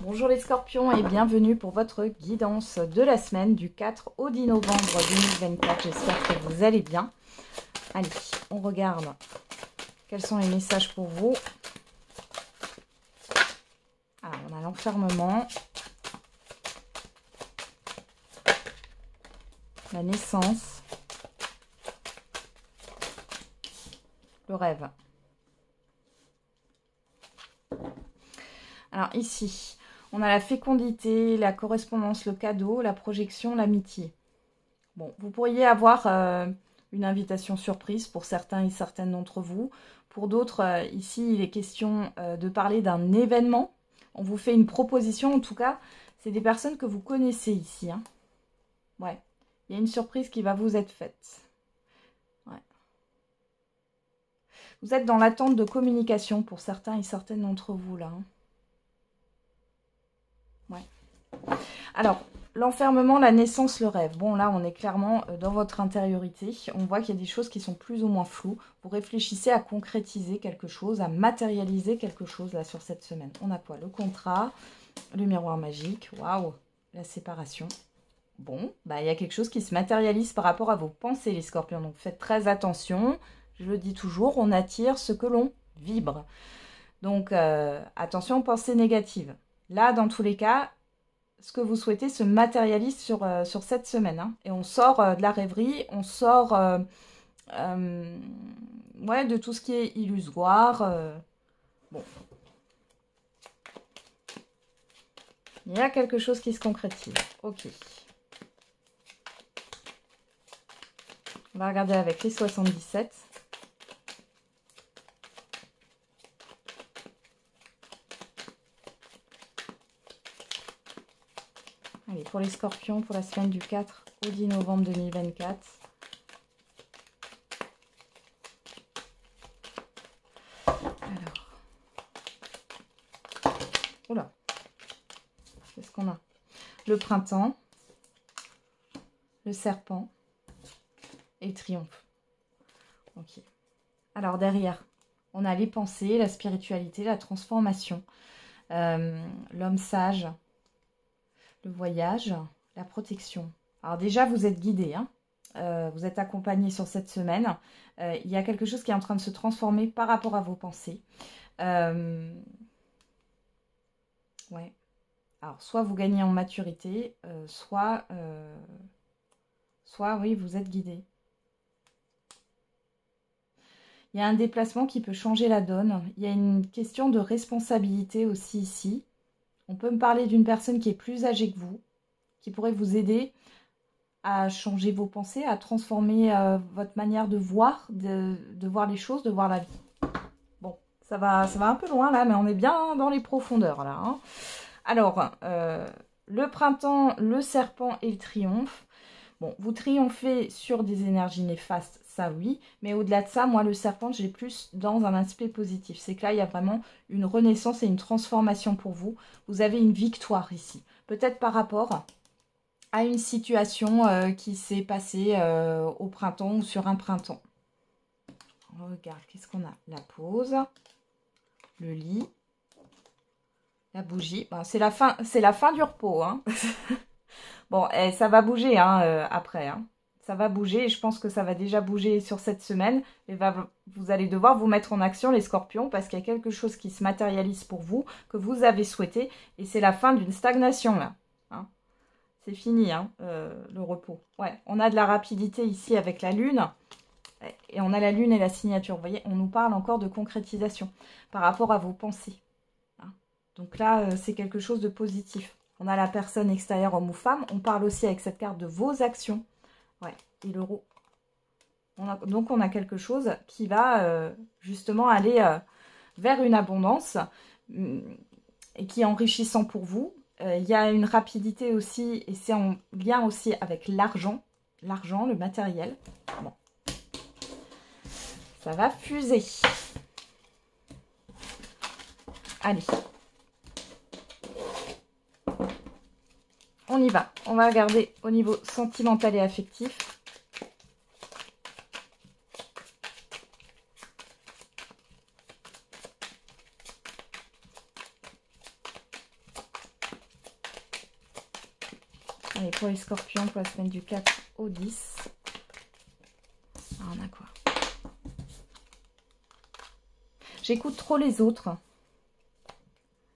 Bonjour les scorpions et bienvenue pour votre guidance de la semaine du 4 au 10 novembre 2024. J'espère que vous allez bien. Allez, on regarde quels sont les messages pour vous. Alors, on a l'enfermement, la naissance, le rêve. Alors ici, on a la fécondité, la correspondance, le cadeau, la projection, l'amitié. Bon, vous pourriez avoir une invitation surprise pour certains et certaines d'entre vous. Pour d'autres, ici, il est question de parler d'un événement. On vous fait une proposition, en tout cas, c'est des personnes que vous connaissez ici. Hein. Ouais, il y a une surprise qui va vous être faite. Ouais. Vous êtes dans l'attente de communication pour certains et certaines d'entre vous, là. Hein. Ouais. Alors, l'enfermement, la naissance, le rêve. Bon, là, on est clairement dans votre intériorité. On voit qu'il y a des choses qui sont plus ou moins floues. Vous réfléchissez à concrétiser quelque chose, à matérialiser quelque chose, là, sur cette semaine. On a quoi? Le contrat, le miroir magique, waouh, la séparation. Bon, bah, il y a quelque chose qui se matérialise par rapport à vos pensées, les scorpions. Donc, faites très attention. Je le dis toujours, on attire ce que l'on vibre. Donc, attention aux pensées négatives. Là, dans tous les cas, ce que vous souhaitez se matérialise sur cette semaine. Hein. Et on sort de la rêverie, on sort ouais, de tout ce qui est illusoire. Bon. Il y a quelque chose qui se concrétise. Ok. On va regarder avec les 77. Allez, pour les scorpions, pour la semaine du 4 au 10 novembre 2024. Alors. Oula. Qu'est-ce qu'on a? Le printemps, le serpent et le triomphe. Ok. Alors derrière, on a les pensées, la spiritualité, la transformation, l'homme sage, le voyage, la protection. Alors déjà, vous êtes guidé, hein. Vous êtes accompagné sur cette semaine. Il y a quelque chose qui est en train de se transformer par rapport à vos pensées. Ouais. Alors, soit vous gagnez en maturité, soit oui, vous êtes guidé. Il y a un déplacement qui peut changer la donne. Il y a une question de responsabilité aussi ici. On peut me parler d'une personne qui est plus âgée que vous, qui pourrait vous aider à changer vos pensées, à transformer votre manière de voir les choses, de voir la vie. Bon, ça va un peu loin là, mais on est bien dans les profondeurs là. Hein. Alors, le printemps, le serpent et le triomphe. Bon, vous triomphez sur des énergies néfastes, ça oui, mais au-delà de ça, moi le serpent, j'ai plus dans un aspect positif. C'est que là, il y a vraiment une renaissance et une transformation pour vous. Vous avez une victoire ici. Peut-être par rapport à une situation qui s'est passée au printemps ou sur un printemps. On regarde, qu'est-ce qu'on a? La pause, le lit, la bougie. Ben, c'est la fin du repos, hein. Bon, ça va bouger hein, après. Hein. Ça va bouger et je pense que ça va déjà bouger sur cette semaine. Et vous allez devoir vous mettre en action les scorpions parce qu'il y a quelque chose qui se matérialise pour vous, que vous avez souhaité. Et c'est la fin d'une stagnation là. Hein. C'est fini hein, le repos. Ouais, on a de la rapidité ici avec la lune. Et on a la lune et la signature. Vous voyez, on nous parle encore de concrétisation par rapport à vos pensées. Hein. Donc là, c'est quelque chose de positif. On a la personne extérieure, homme ou femme. On parle aussi avec cette carte de vos actions. Ouais, et l'euro. Donc, on a quelque chose qui va justement aller vers une abondance et qui est enrichissant pour vous. Il y a une rapidité aussi, et c'est en lien aussi avec l'argent. L'argent, le matériel. Bon. Ça va fuser. Allez. On y va. On va regarder au niveau sentimental et affectif. Allez, pour les scorpions, pour la semaine du 4 au 10. Ah, on a quoi? J'écoute trop les autres.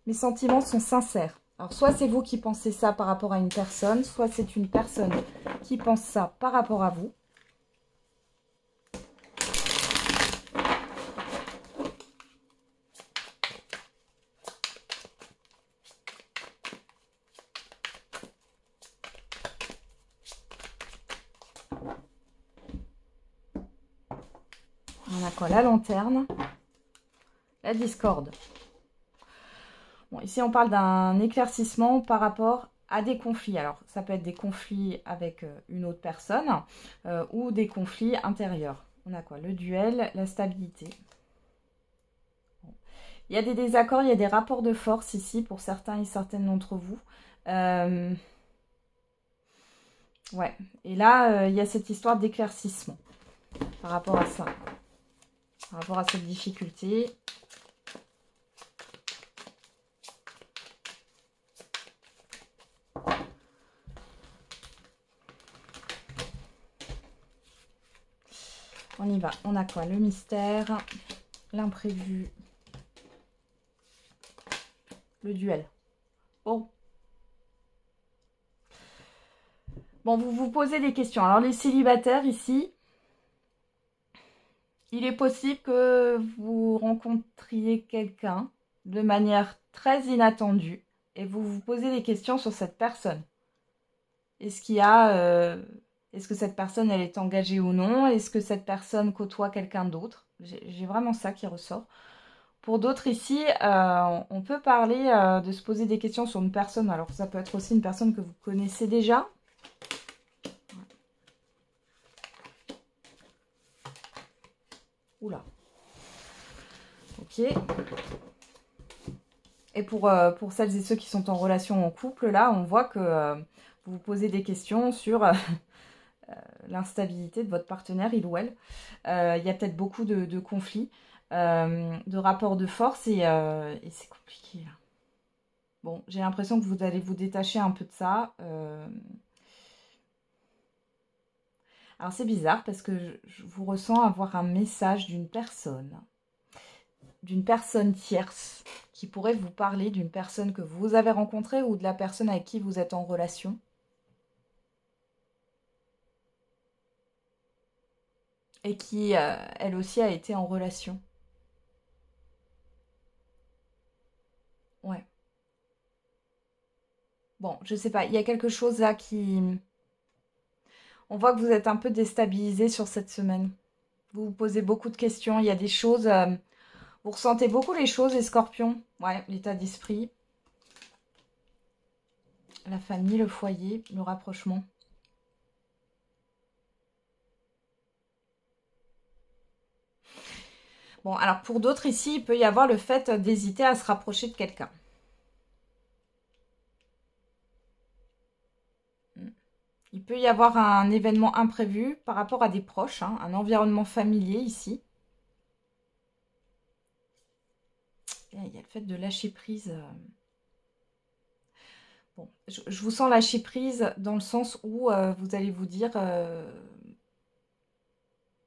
Mes sentiments sont sincères. Alors, soit c'est vous qui pensez ça par rapport à une personne, soit c'est une personne qui pense ça par rapport à vous. On a quoi? La lanterne, la discorde. Bon, ici, on parle d'un éclaircissement par rapport à des conflits. Alors, ça peut être des conflits avec une autre personne ou des conflits intérieurs. On a quoi? Le duel, la stabilité. Bon. Il y a des désaccords, il y a des rapports de force ici pour certains et certaines d'entre vous. Ouais. Et là, il y a cette histoire d'éclaircissement par rapport à ça. Par rapport à cette difficulté. On y va. On a quoi? Le mystère, l'imprévu, le duel. Bon. Bon, vous vous posez des questions. Alors, les célibataires ici, il est possible que vous rencontriez quelqu'un de manière très inattendue et vous vous posez des questions sur cette personne. Est-ce qu'il y a... est-ce que cette personne, elle est engagée ou non? Est-ce que cette personne côtoie quelqu'un d'autre? J'ai vraiment ça qui ressort. Pour d'autres ici, on peut parler de se poser des questions sur une personne. Alors, ça peut être aussi une personne que vous connaissez déjà. Oula. Ok. Et pour celles et ceux qui sont en relation en couple, là, on voit que vous vous posez des questions sur l'instabilité de votre partenaire, il ou elle. Il y a peut-être beaucoup de conflits, de rapports de force et c'est compliqué, là. Bon, j'ai l'impression que vous allez vous détacher un peu de ça. Alors, c'est bizarre parce que je vous ressens avoir un message d'une personne tierce qui pourrait vous parler d'une personne que vous avez rencontrée ou de la personne avec qui vous êtes en relation. Et qui, elle aussi, a été en relation. Ouais. Bon, je sais pas, il y a quelque chose là qui... On voit que vous êtes un peu déstabilisé sur cette semaine. Vous vous posez beaucoup de questions, il y a des choses... vous ressentez beaucoup les choses, les scorpions. Ouais, l'état d'esprit. La famille, le foyer, le rapprochement. Bon, alors pour d'autres ici, il peut y avoir le fait d'hésiter à se rapprocher de quelqu'un. Il peut y avoir un événement imprévu par rapport à des proches, hein, un environnement familier ici. Et il y a le fait de lâcher prise. Bon, je vous sens lâcher prise dans le sens où vous allez vous dire,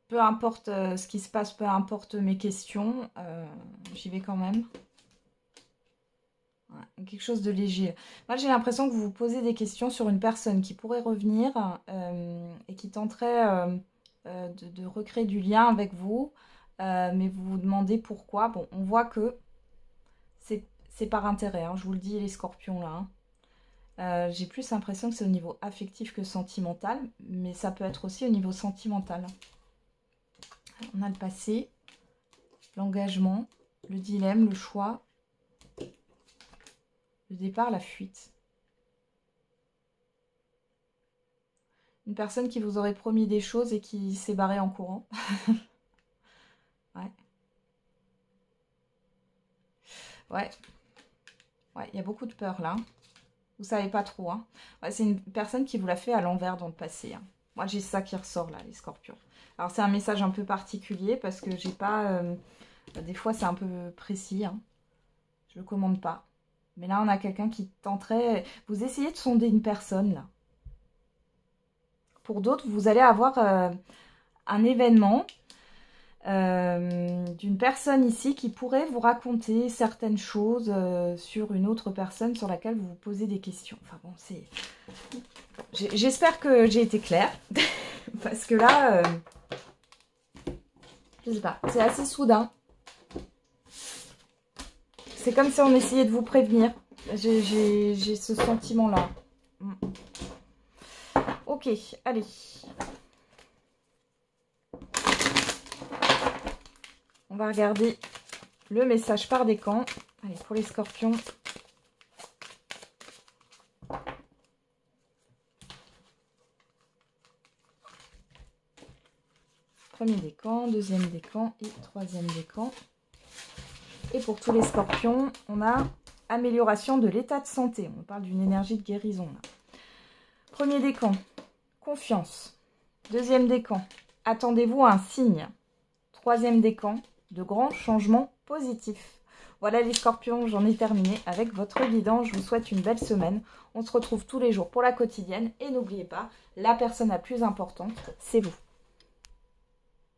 peu importe ce qui se passe, peu importe mes questions, j'y vais quand même. Ouais, quelque chose de léger. Moi, j'ai l'impression que vous vous posez des questions sur une personne qui pourrait revenir et qui tenterait de recréer du lien avec vous, mais vous vous demandez pourquoi. Bon, on voit que c'est par intérêt, hein, je vous le dis, les scorpions là. Hein. J'ai plus l'impression que c'est au niveau affectif que sentimental, mais ça peut être aussi au niveau sentimental. On a le passé, l'engagement, le dilemme, le choix, le départ, la fuite. Une personne qui vous aurait promis des choses et qui s'est barrée en courant. Ouais. Ouais. Ouais, il y a beaucoup de peur là. Vous savez pas trop. Hein. Ouais, c'est une personne qui vous l'a fait à l'envers dans le passé. Hein. Moi, j'ai ça qui ressort là, les scorpions. Alors, c'est un message un peu particulier parce que j'ai pas... des fois, c'est un peu précis. Hein. Je le commande pas. Mais là, on a quelqu'un qui tenterait... Vous essayez de sonder une personne là. Pour d'autres, vous allez avoir un événement d'une personne ici qui pourrait vous raconter certaines choses sur une autre personne sur laquelle vous vous posez des questions. Enfin bon, c'est... J'espère que j'ai été claire. Parce que là, je sais pas, c'est assez soudain. C'est comme si on essayait de vous prévenir. J'ai ce sentiment-là. Ok, allez. On va regarder le message par décan. Allez, pour les scorpions. Premier décan, deuxième décan et troisième décan. Et pour tous les scorpions, on a amélioration de l'état de santé. On parle d'une énergie de guérison là. Premier décan, confiance. Deuxième décan, attendez-vous à un signe. Troisième décan, de grands changements positifs. Voilà les scorpions, j'en ai terminé avec votre guidance. Je vous souhaite une belle semaine. On se retrouve tous les jours pour la quotidienne. Et n'oubliez pas, la personne la plus importante, c'est vous.